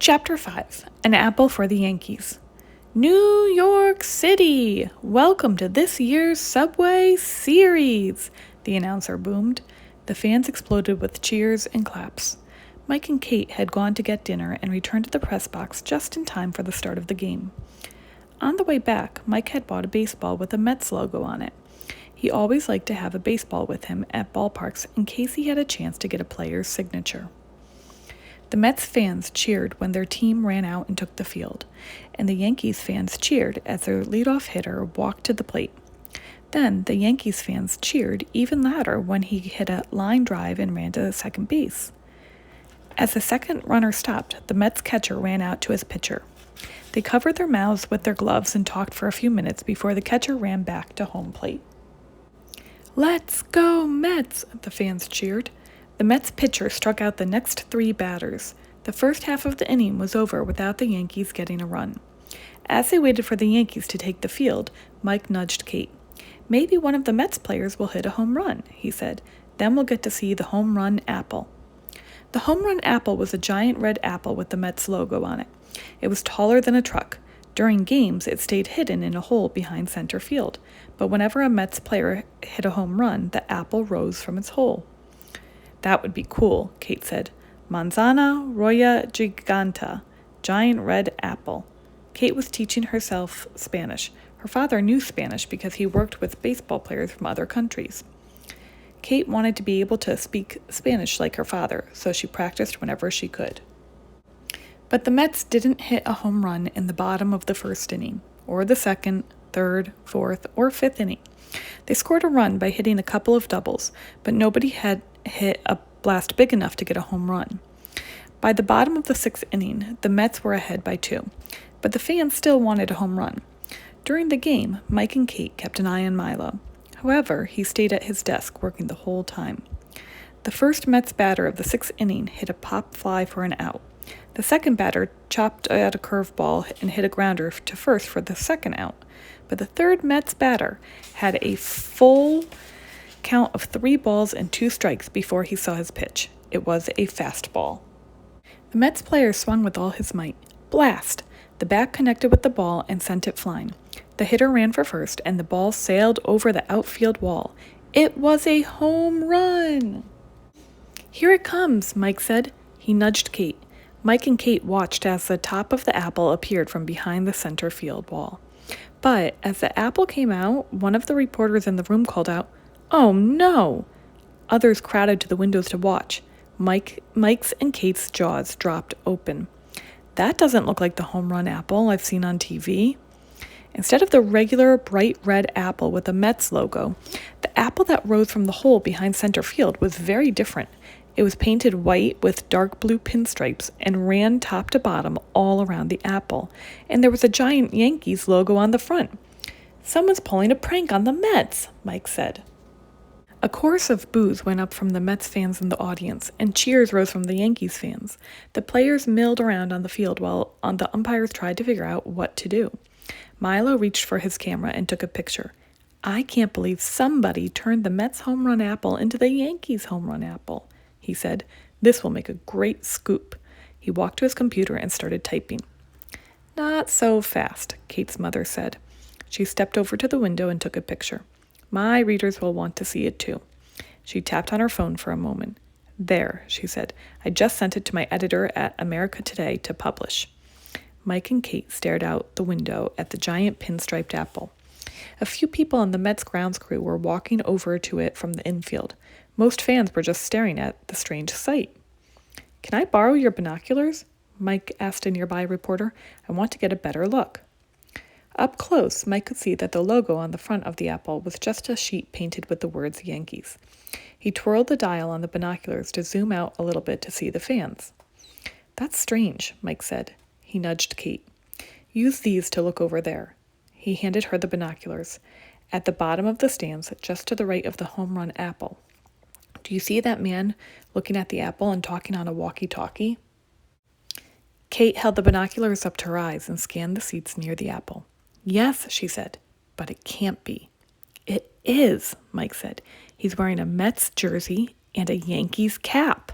Chapter 5. An Apple for the Yankees. New York City! Welcome to this year's Subway Series! The announcer boomed. The fans exploded with cheers and claps. Mike and Kate had gone to get dinner and returned to the press box just in time for the start of the game. On the way back, Mike had bought a baseball with a Mets logo on it. He always liked to have a baseball with him at ballparks in case he had a chance to get a player's signature. The Mets fans cheered when their team ran out and took the field, and the Yankees fans cheered as their leadoff hitter walked to the plate. Then the Yankees fans cheered even louder when he hit a line drive and ran to second base. As the second runner stopped, the Mets catcher ran out to his pitcher. They covered their mouths with their gloves and talked for a few minutes before the catcher ran back to home plate. "Let's go, Mets!" the fans cheered. The Mets pitcher struck out the next 3 batters. The first half of the inning was over without the Yankees getting a run. As they waited for the Yankees to take the field, Mike nudged Kate. "Maybe one of the Mets players will hit a home run," he said. "Then we'll get to see the home run apple." The home run apple was a giant red apple with the Mets logo on it. It was taller than a truck. During games, it stayed hidden in a hole behind center field, but whenever a Mets player hit a home run, the apple rose from its hole. "That would be cool," Kate said. "Manzana roya giganta," giant red apple. Kate was teaching herself Spanish. Her father knew Spanish because he worked with baseball players from other countries. Kate wanted to be able to speak Spanish like her father, so she practiced whenever she could. But the Mets didn't hit a home run in the bottom of the first inning, or the second, third, fourth, or fifth inning. They scored a run by hitting a couple of doubles, but nobody had hit a blast big enough to get a home run. By the bottom of the 6th inning, the Mets were ahead by 2, but the fans still wanted a home run. During the game, Mike and Kate kept an eye on Milo. However, he stayed at his desk working the whole time. The first Mets batter of the 6th inning hit a pop fly for an out. The second batter chopped out a curveball and hit a grounder to first for the second out. But the third Mets batter had a full count of 3 balls and 2 strikes before he saw his pitch. It was a fastball. The Mets player swung with all his might. Blast! The bat connected with the ball and sent it flying. The hitter ran for first, and the ball sailed over the outfield wall. It was a home run! "Here it comes," Mike said. He nudged Kate. Mike and Kate watched as the top of the apple appeared from behind the center field wall. But as the apple came out, one of the reporters in the room called out, "Oh no!" Others crowded to the windows to watch. Mike's and Kate's jaws dropped open. "That doesn't look like the home run apple I've seen on TV." Instead of the regular bright red apple with the Mets logo, the apple that rose from the hole behind center field was very different. It was painted white with dark blue pinstripes and ran top to bottom all around the apple, and there was a giant Yankees logo on the front. "Someone's pulling a prank on the Mets," Mike said. A chorus of boos went up from the Mets fans in the audience, and cheers rose from the Yankees fans. The players milled around on the field while the umpires tried to figure out what to do. Milo reached for his camera and took a picture. "I can't believe somebody turned the Mets home run apple into the Yankees home run apple," he said. "This will make a great scoop." He walked to his computer and started typing. "Not so fast," Kate's mother said. She stepped over to the window and took a picture. "My readers will want to see it too." She tapped on her phone for a moment. "There," she said. "I just sent it to my editor at America Today to publish." Mike and Kate stared out the window at the giant pinstriped apple. A few people on the Mets grounds crew were walking over to it from the infield. Most fans were just staring at the strange sight. "Can I borrow your binoculars?" Mike asked a nearby reporter. "I want to get a better look." Up close, Mike could see that the logo on the front of the apple was just a sheet painted with the words Yankees. He twirled the dial on the binoculars to zoom out a little bit to see the fans. "That's strange," Mike said. He nudged Kate. "Use these to look over there." He handed her the binoculars. At the bottom of the stands, just to the right of the home run apple. "Do you see that man looking at the apple and talking on a walkie-talkie?" Kate held the binoculars up to her eyes and scanned the seats near the apple. "Yes," she said, "but it can't be." "It is," Mike said. "He's wearing a Mets jersey and a Yankees cap."